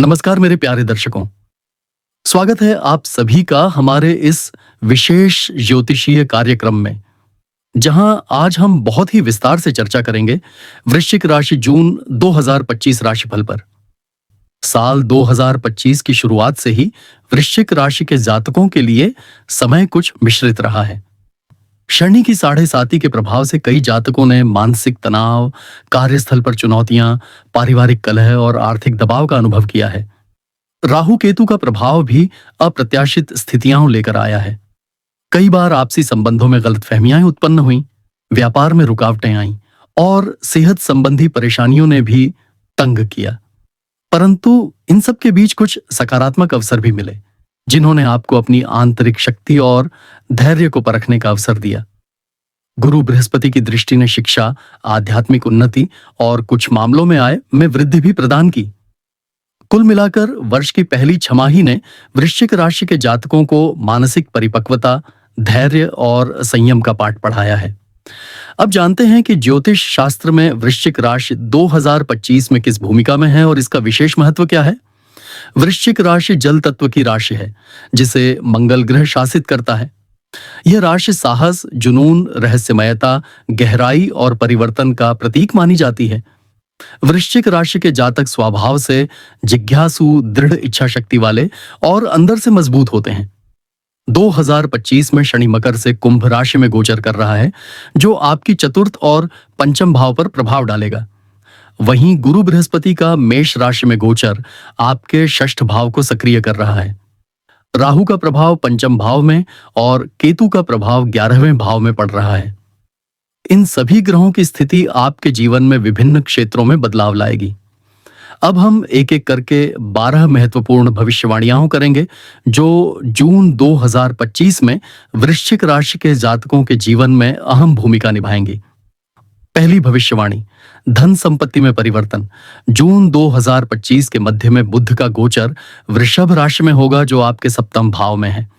नमस्कार मेरे प्यारे दर्शकों। स्वागत है आप सभी का हमारे इस विशेष ज्योतिषीय कार्यक्रम में, जहां आज हम बहुत ही विस्तार से चर्चा करेंगे वृश्चिक राशि जून 2025 राशिफल पर। साल 2025 की शुरुआत से ही वृश्चिक राशि के जातकों के लिए समय कुछ मिश्रित रहा है। शनि की 7.5 के प्रभाव से कई जातकों ने मानसिक तनाव, कार्यस्थल पर चुनौतियां, पारिवारिक कलह और आर्थिक दबाव का अनुभव किया है। राहु केतु का प्रभाव भी अप्रत्याशित स्थितियां लेकर आया है। कई बार आपसी संबंधों में गलतफहमियां उत्पन्न हुई, व्यापार में रुकावटें आईं और सेहत संबंधी परेशानियों ने भी तंग किया। परंतु इन सब के बीच कुछ सकारात्मक अवसर भी मिले, जिन्होंने आपको अपनी आंतरिक शक्ति और धैर्य को परखने का अवसर दिया। गुरु बृहस्पति की दृष्टि ने शिक्षा, आध्यात्मिक उन्नति और कुछ मामलों में आय में वृद्धि भी प्रदान की। कुल मिलाकर वर्ष की पहली छमाही ने वृश्चिक राशि के जातकों को मानसिक परिपक्वता, धैर्य और संयम का पाठ पढ़ाया है। अब जानते हैं कि ज्योतिष शास्त्र में वृश्चिक राशि 2025 में किस भूमिका में है और इसका विशेष महत्व क्या है। वृश्चिक राशि जल तत्व की राशि है, जिसे मंगल ग्रह शासित करता है। यह राशि साहस, जुनून, रहस्यमयता, गहराई और परिवर्तन का प्रतीक मानी जाती है। वृश्चिक राशि के जातक स्वभाव से जिज्ञासु, दृढ़ इच्छा शक्ति वाले और अंदर से मजबूत होते हैं। 2025 में शनि मकर से कुंभ राशि में गोचर कर रहा है, जो आपकी चतुर्थ और पंचम भाव पर प्रभाव डालेगा। वहीं गुरु बृहस्पति का मेष राशि में गोचर आपके षष्ठ भाव को सक्रिय कर रहा है। राहु का प्रभाव पंचम भाव में और केतु का प्रभाव 11वें भाव में पड़ रहा है। इन सभी ग्रहों की स्थिति आपके जीवन में विभिन्न क्षेत्रों में बदलाव लाएगी। अब हम एक एक करके 12 महत्वपूर्ण भविष्यवाणियां करेंगे, जो जून 2025 में वृश्चिक राशि के जातकों के जीवन में अहम भूमिका निभाएंगी। पहली भविष्यवाणी, धन संपत्ति में परिवर्तन। जून 2025 के मध्य में बुध का गोचर वृषभ राशि में होगा, जो आपके सप्तम भाव में है।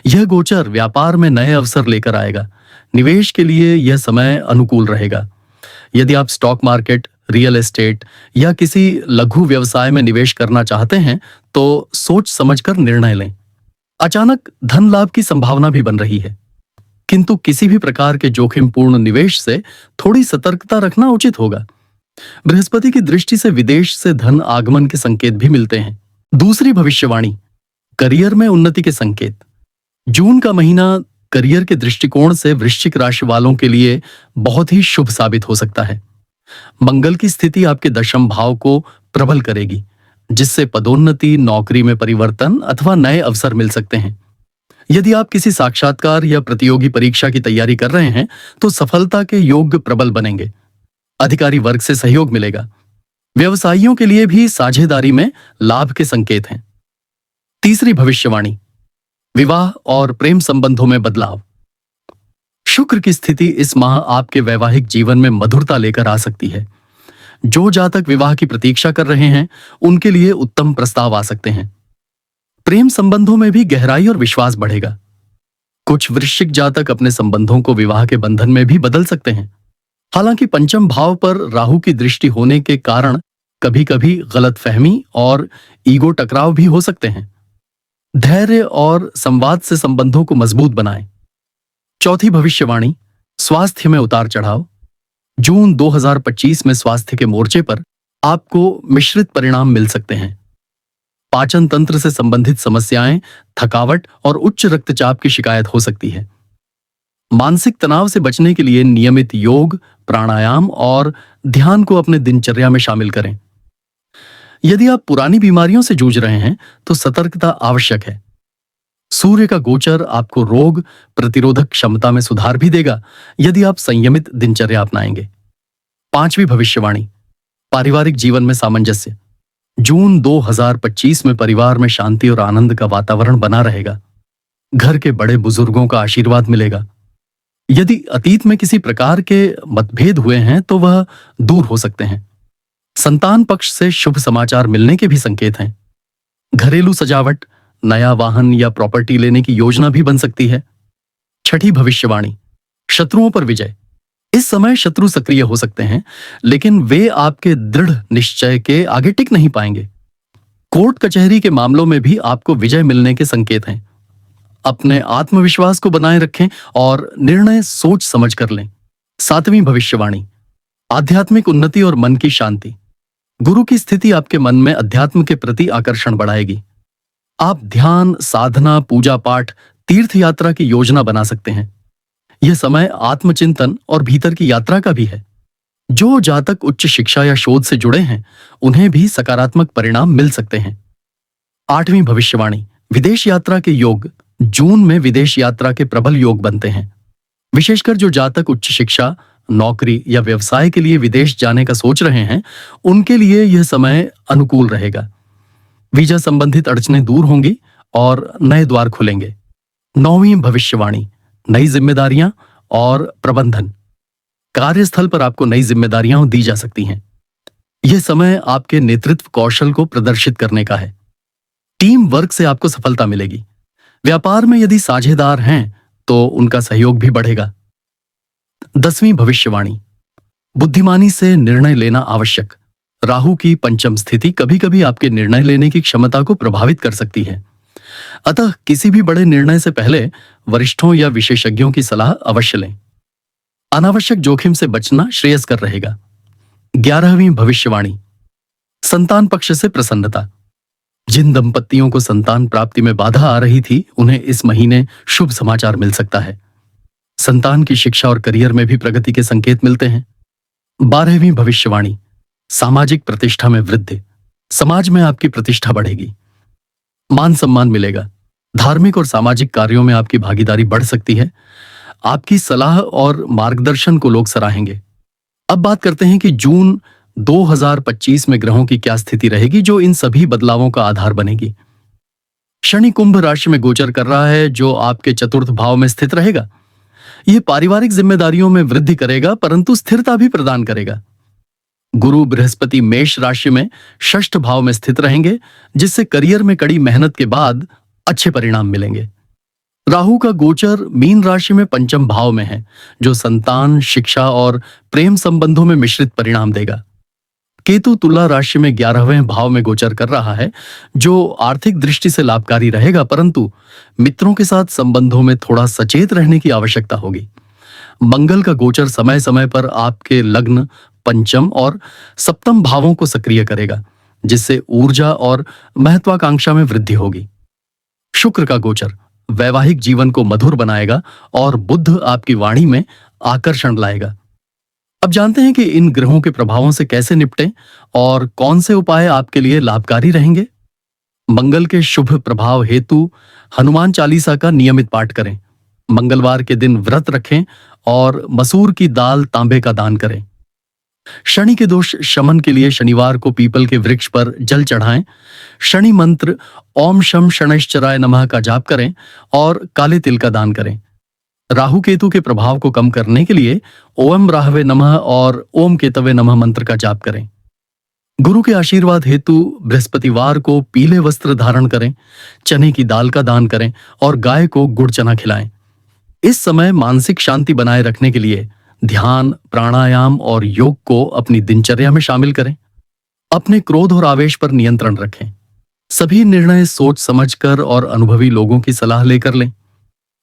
यह गोचर व्यापार में नए अवसर लेकर आएगा। निवेश के लिए यह समय अनुकूल रहेगा। यदि आप स्टॉक मार्केट, रियल एस्टेट या किसी लघु व्यवसाय में निवेश करना चाहते हैं, तो सोच समझकर निर्णय लें। अचानक धन लाभ की संभावना भी बन रही है, किंतु किसी भी प्रकार के जोखिमपूर्ण निवेश से थोड़ी सतर्कता रखना उचित होगा। बृहस्पति की दृष्टि से विदेश से धन आगमन के संकेत भी मिलते हैं। दूसरी भविष्यवाणी, करियर में उन्नति के संकेत। जून का महीना करियर के दृष्टिकोण से वृश्चिक राशि वालों के लिए बहुत ही शुभ साबित हो सकता है। मंगल की स्थिति आपके दशम भाव को प्रबल करेगी, जिससे पदोन्नति, नौकरी में परिवर्तन अथवा नए अवसर मिल सकते हैं। यदि आप किसी साक्षात्कार या प्रतियोगी परीक्षा की तैयारी कर रहे हैं, तो सफलता के योग प्रबल बनेंगे। अधिकारी वर्ग से सहयोग मिलेगा। व्यवसायियों के लिए भी साझेदारी में लाभ के संकेत हैं। तीसरी भविष्यवाणी, विवाह और प्रेम संबंधों में बदलाव। शुक्र की स्थिति इस माह आपके वैवाहिक जीवन में मधुरता लेकर आ सकती है। जो जातक विवाह की प्रतीक्षा कर रहे हैं, उनके लिए उत्तम प्रस्ताव आ सकते हैं। प्रेम संबंधों में भी गहराई और विश्वास बढ़ेगा। कुछ वृश्चिक जातक अपने संबंधों को विवाह के बंधन में भी बदल सकते हैं। हालांकि पंचम भाव पर राहु की दृष्टि होने के कारण कभी-कभी गलतफहमी और ईगो टकराव भी हो सकते हैं। धैर्य और संवाद से संबंधों को मजबूत बनाएं। चौथी भविष्यवाणी, स्वास्थ्य में उतार चढ़ाव। जून 2025 में स्वास्थ्य के मोर्चे पर आपको मिश्रित परिणाम मिल सकते हैं। पाचन तंत्र से संबंधित समस्याएं, थकावट और उच्च रक्तचाप की शिकायत हो सकती है। मानसिक तनाव से बचने के लिए नियमित योग, प्राणायाम और ध्यान को अपने दिनचर्या में शामिल करें। यदि आप पुरानी बीमारियों से जूझ रहे हैं, तो सतर्कता आवश्यक है। सूर्य का गोचर आपको रोग प्रतिरोधक क्षमता में सुधार भी देगा, यदि आप संयमित दिनचर्या अपनाएंगे। पांचवी भविष्यवाणी, पारिवारिक जीवन में सामंजस्य। जून 2025 में परिवार में शांति और आनंद का वातावरण बना रहेगा। घर के बड़े बुजुर्गों का आशीर्वाद मिलेगा। यदि अतीत में किसी प्रकार के मतभेद हुए हैं, तो वह दूर हो सकते हैं। संतान पक्ष से शुभ समाचार मिलने के भी संकेत हैं। घरेलू सजावट, नया वाहन या प्रॉपर्टी लेने की योजना भी बन सकती है। छठी भविष्यवाणी, शत्रुओं पर विजय। इस समय शत्रु सक्रिय हो सकते हैं, लेकिन वे आपके दृढ़ निश्चय के आगे टिक नहीं पाएंगे। कोर्ट कचहरी के मामलों में भी आपको विजय मिलने के संकेत हैं। अपने आत्मविश्वास को बनाए रखें और निर्णय सोच समझ कर लें। सातवीं भविष्यवाणी, आध्यात्मिक उन्नति और मन की शांति। गुरु की स्थिति आपके मन में अध्यात्म के प्रति आकर्षण बढ़ाएगी। आप ध्यान, साधना, पूजा पाठ, तीर्थ यात्रा की योजना बना सकते हैं। यह समय आत्मचिंतन और भीतर की यात्रा का भी है। जो जातक उच्च शिक्षा या शोध से जुड़े हैं, उन्हें भी सकारात्मक परिणाम मिल सकते हैं। आठवीं भविष्यवाणी, विदेश यात्रा के योग। जून में विदेश यात्रा के प्रबल योग बनते हैं। विशेषकर जो जातक उच्च शिक्षा, नौकरी या व्यवसाय के लिए विदेश जाने का सोच रहे हैं, उनके लिए यह समय अनुकूल रहेगा। वीजा संबंधित अड़चनें दूर होंगी और नए द्वार खुलेंगे। नौवीं भविष्यवाणी, नई जिम्मेदारियां और प्रबंधन। कार्यस्थल पर आपको नई जिम्मेदारियां दी जा सकती हैं। यह समय आपके नेतृत्व कौशल को प्रदर्शित करने का है। टीम वर्क से आपको सफलता मिलेगी। व्यापार में यदि साझेदार हैं तो उनका सहयोग भी बढ़ेगा। 10वीं भविष्यवाणी, बुद्धिमानी से निर्णय लेना आवश्यक। राहु की पंचम स्थिति कभी कभी आपके निर्णय लेने की क्षमता को प्रभावित कर सकती है। अतः किसी भी बड़े निर्णय से पहले वरिष्ठों या विशेषज्ञों की सलाह अवश्य लें। अनावश्यक जोखिम से बचना श्रेयस्कर रहेगा। 11वीं भविष्यवाणी, संतान पक्ष से प्रसन्नता। जिन दंपतियों को संतान प्राप्ति में बाधा आ रही थी, उन्हें इस महीने शुभ समाचार मिल सकता है। संतान की शिक्षा और करियर में भी प्रगति के संकेत मिलते हैं। 12वीं भविष्यवाणी, सामाजिक प्रतिष्ठा में वृद्धि। समाज में आपकी प्रतिष्ठा बढ़ेगी, मान सम्मान मिलेगा। धार्मिक और सामाजिक कार्यों में आपकी भागीदारी बढ़ सकती है। आपकी सलाह और मार्गदर्शन को लोग सराहेंगे। अब बात करते हैं कि जून 2025 में ग्रहों की क्या स्थिति रहेगी जो इन सभी बदलावों का आधार बनेगी। शनि कुंभ राशि में गोचर कर रहा है, जो आपके चतुर्थ भाव में स्थित रहेगा। यह पारिवारिक जिम्मेदारियों में वृद्धि करेगा, परंतु स्थिरता भी प्रदान करेगा। गुरु बृहस्पति मेष राशि में षष्ठ भाव में स्थित रहेंगे, जिससे करियर में कड़ी मेहनत के बाद अच्छे परिणाम मिलेंगे। राहु का गोचर मीन राशि में पंचम भाव में है, जो संतान, शिक्षा और प्रेम संबंधों में मिश्रित परिणाम देगा। केतु तुला राशि में 11वें भाव में गोचर कर रहा है, जो आर्थिक दृष्टि से लाभकारी रहेगा, परंतु मित्रों के साथ संबंधों में थोड़ा सचेत रहने की आवश्यकता होगी। मंगल का गोचर समय समय पर आपके लग्न, पंचम और सप्तम भावों को सक्रिय करेगा, जिससे ऊर्जा और महत्वाकांक्षा में वृद्धि होगी। शुक्र का गोचर वैवाहिक जीवन को मधुर बनाएगा और बुध आपकी वाणी में आकर्षण लाएगा। अब जानते हैं कि इन ग्रहों के प्रभावों से कैसे निपटें और कौन से उपाय आपके लिए लाभकारी रहेंगे। मंगल के शुभ प्रभाव हेतु हनुमान चालीसा का नियमित पाठ करें। मंगलवार के दिन व्रत रखें और मसूर की दाल, तांबे का दान करें। शनि के दोष शमन के लिए शनिवार को पीपल के वृक्ष पर जल चढ़ाएं। शनि मंत्र ओम शम शनैश्चराय नमः का जाप करें और काले तिल का दान करें। राहु केतु के प्रभाव को कम करने के लिए ओम राहवे नमः और ओम केतवे नमः मंत्र का जाप करें। गुरु के आशीर्वाद हेतु बृहस्पतिवार को पीले वस्त्र धारण करें, चने की दाल का दान करें और गाय को गुड़ चना खिलाएं। इस समय मानसिक शांति बनाए रखने के लिए ध्यान, प्राणायाम और योग को अपनी दिनचर्या में शामिल करें। अपने क्रोध और आवेश पर नियंत्रण रखें। सभी निर्णय सोच समझकर और अनुभवी लोगों की सलाह लेकर लें।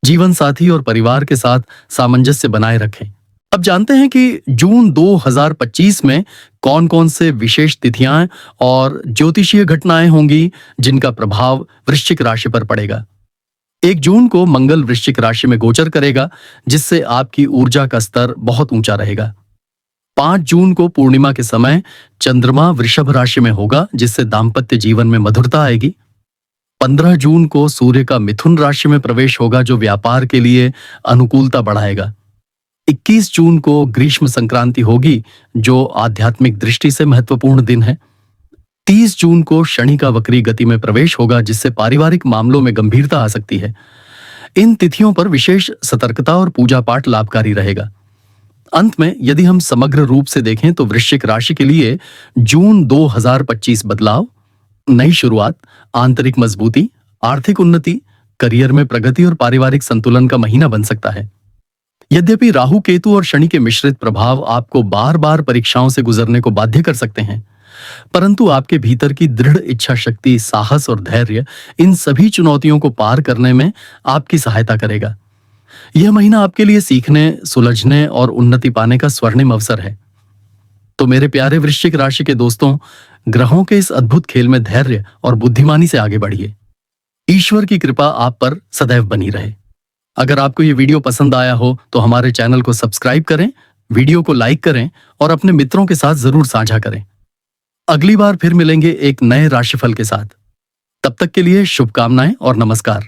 जीवन साथी और परिवार के साथ सामंजस्य बनाए रखें। अब जानते हैं कि जून 2025 में कौन कौन से विशेष तिथियां और ज्योतिषीय घटनाएं होंगी जिनका प्रभाव वृश्चिक राशि पर पड़ेगा। 1 जून को मंगल वृश्चिक राशि में गोचर करेगा, जिससे आपकी ऊर्जा का स्तर बहुत ऊंचा रहेगा। 5 जून को पूर्णिमा के समय चंद्रमा वृषभ राशि में होगा, जिससे दाम्पत्य जीवन में मधुरता आएगी। 15 जून को सूर्य का मिथुन राशि में प्रवेश होगा, जो व्यापार के लिए अनुकूलता बढ़ाएगा। 21 जून को ग्रीष्म संक्रांति होगी, जो आध्यात्मिक दृष्टि से महत्वपूर्ण दिन है। 30 जून को शनि का वक्री गति में प्रवेश होगा, जिससे पारिवारिक मामलों में गंभीरता आ सकती है। इन तिथियों पर विशेष सतर्कता और पूजा पाठ लाभकारी रहेगा। अंत में यदि हम समग्र रूप से देखें तो वृश्चिक राशि के लिए जून 2025 बदलाव, नई शुरुआत, आंतरिक मजबूती, आर्थिक उन्नति, करियर में प्रगति और पारिवारिक संतुलन का महीना बन सकता है। यद्यपि राहु, केतु और शनि के मिश्रित प्रभाव आपको बार बार परीक्षाओं से गुजरने को बाध्य कर सकते हैं, परंतु आपके भीतर की दृढ़ इच्छा शक्ति, साहस और धैर्य इन सभी चुनौतियों को पार करने में आपकी सहायता करेगा। यह महीना आपके लिए सीखने, सुलझने और उन्नति पाने का स्वर्णिम अवसर है। तो मेरे प्यारे वृश्चिक राशि के दोस्तों, ग्रहों के इस अद्भुत खेल में धैर्य और बुद्धिमानी से आगे बढ़िए। ईश्वर की कृपा आप पर सदैव बनी रहे। अगर आपको ये वीडियो पसंद आया हो तो हमारे चैनल को सब्सक्राइब करें, वीडियो को लाइक करें और अपने मित्रों के साथ जरूर साझा करें। अगली बार फिर मिलेंगे एक नए राशिफल के साथ। तब तक के लिए शुभकामनाएं और नमस्कार।